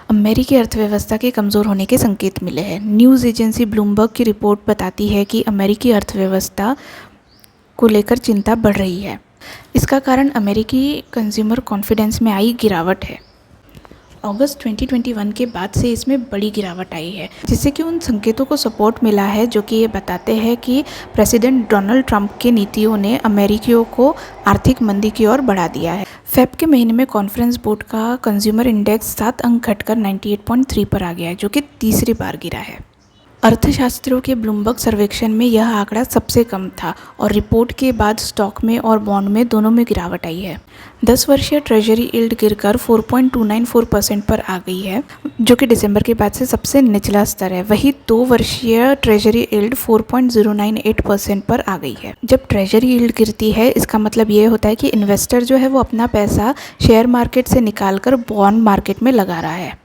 अमेरिकी अर्थव्यवस्था के कमज़ोर होने के संकेत मिले हैं। न्यूज़ एजेंसी ब्लूमबर्ग की रिपोर्ट बताती है कि अमेरिकी अर्थव्यवस्था को लेकर चिंता बढ़ रही है। इसका कारण अमेरिकी कंज्यूमर कॉन्फिडेंस में आई गिरावट है। अगस्त 2021 के बाद से इसमें बड़ी गिरावट आई है, जिससे कि उन संकेतों को सपोर्ट मिला है जो कि ये बताते हैं कि प्रेसिडेंट डोनाल्ड ट्रंप की नीतियों ने अमेरिकियों को आर्थिक मंदी की ओर बढ़ा दिया है। फेब के महीने में कॉन्फ्रेंस बोर्ड का कंज्यूमर इंडेक्स 7 अंक घटकर 98.3 पर आ गया है, जो कि तीसरी बार गिरा है। अर्थशास्त्रियों के ब्लूमबर्ग सर्वेक्षण में यह आंकड़ा सबसे कम था और रिपोर्ट के बाद स्टॉक में और बॉन्ड में दोनों में गिरावट आई है। 10 वर्षीय ट्रेजरी यील्ड गिरकर 4.294% पर आ गई है, जो कि दिसंबर के बाद से सबसे निचला स्तर है। वहीं 2 वर्षीय ट्रेजरी यील्ड 4.098% पर आ गई है। जब ट्रेजरी यील्ड गिरती है, इसका मतलब ये होता है कि इन्वेस्टर जो है वो अपना पैसा शेयर मार्केट से निकालकर बॉन्ड मार्केट में लगा रहा है,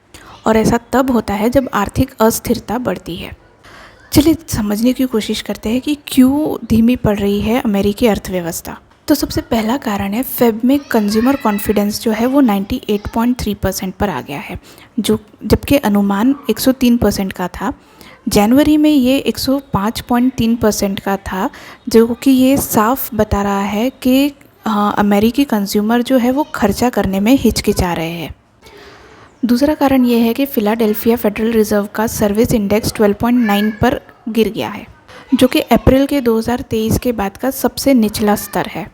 और ऐसा तब होता है जब आर्थिक अस्थिरता बढ़ती है। चलिए समझने की कोशिश करते हैं कि क्यों धीमी पड़ रही है अमेरिकी अर्थव्यवस्था। तो सबसे पहला कारण है, फेब में कंज्यूमर कॉन्फिडेंस जो है वो 98.3% पर आ गया है, जो जबकि अनुमान 103% का था। जनवरी में ये 105.3% का था, जो कि ये साफ बता रहा है कि अमेरिकी कंज्यूमर जो है वो खर्चा करने में हिचकिचा रहे हैं। दूसरा कारण ये है कि फिलाडेल्फिया फेडरल रिजर्व का सर्विस इंडेक्स 12.9 पर गिर गया है, जो कि अप्रैल के 2023 के बाद का सबसे निचला स्तर है।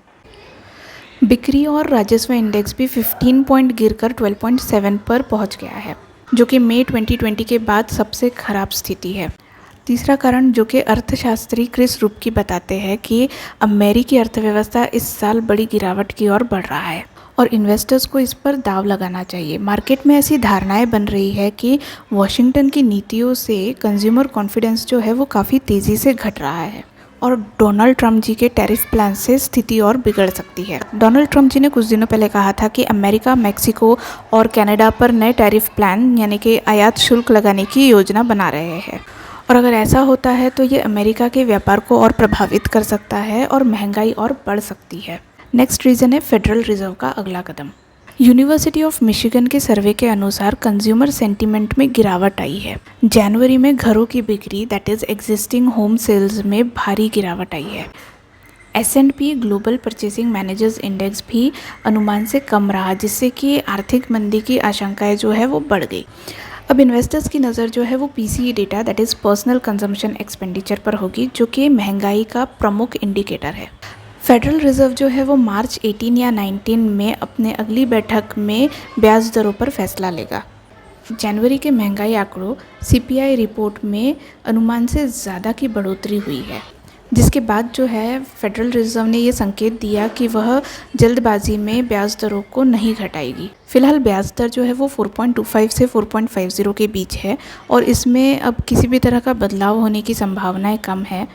बिक्री और राजस्व इंडेक्स भी 15 पॉइंट गिरकर 12.7 पर पहुंच गया है, जो कि मई 2020 के बाद सबसे खराब स्थिति है। तीसरा कारण, जो कि अर्थशास्त्री क्रिस रुपकी बताते हैं कि अमेरिकी अर्थव्यवस्था इस साल बड़ी गिरावट की ओर बढ़ रहा है और इन्वेस्टर्स को इस पर दाव लगाना चाहिए। मार्केट में ऐसी धारणाएं बन रही है कि वॉशिंगटन की नीतियों से कंज्यूमर कॉन्फिडेंस जो है वो काफ़ी तेज़ी से घट रहा है और डोनाल्ड ट्रंप जी के टैरिफ प्लान से स्थिति और बिगड़ सकती है। डोनाल्ड ट्रंप जी ने कुछ दिनों पहले कहा था कि अमेरिका, मैक्सिको और कनाडा पर नए टैरिफ प्लान यानी कि आयात शुल्क लगाने की योजना बना रहे हैं, और अगर ऐसा होता है तो ये अमेरिका के व्यापार को और प्रभावित कर सकता है और महंगाई और बढ़ सकती है। नेक्स्ट रीज़न है फेडरल रिजर्व का अगला कदम। यूनिवर्सिटी ऑफ मिशिगन के सर्वे के अनुसार कंज्यूमर सेंटीमेंट में गिरावट आई है। जनवरी में घरों की बिक्री that is existing home sales में भारी गिरावट आई है। S&P global purchasing managers index भी अनुमान से कम रहा, जिससे कि आर्थिक मंदी की आशंकाएं जो है वो बढ़ गई। अब इन्वेस्टर्स की नज़र जो है वो PCE data that is personal consumption expenditure पर होगी, जो कि महंगाई का प्रमुख इंडिकेटर है। फेडरल रिजर्व जो है वो मार्च 18 या 19 में अपने अगली बैठक में ब्याज दरों पर फैसला लेगा। जनवरी के महंगाई आंकड़ों CPI रिपोर्ट में अनुमान से ज़्यादा की बढ़ोतरी हुई है, जिसके बाद जो है फेडरल रिजर्व ने ये संकेत दिया कि वह जल्दबाजी में ब्याज दरों को नहीं घटाएगी। फिलहाल ब्याज दर जो है वो 4.25 से 4.50 के बीच है और इसमें अब किसी भी तरह का बदलाव होने की संभावनाएं कम है।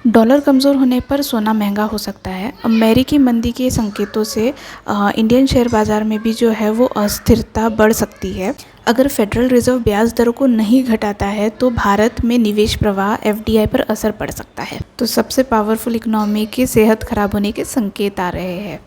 डॉलर कमज़ोर होने पर सोना महंगा हो सकता है। अमेरिकी मंदी के संकेतों से इंडियन शेयर बाज़ार में भी जो है वो अस्थिरता बढ़ सकती है। अगर फेडरल रिजर्व ब्याज दरों को नहीं घटाता है तो भारत में निवेश प्रवाह FDI पर असर पड़ सकता है। तो सबसे पावरफुल इकोनॉमी की सेहत खराब होने के संकेत आ रहे हैं।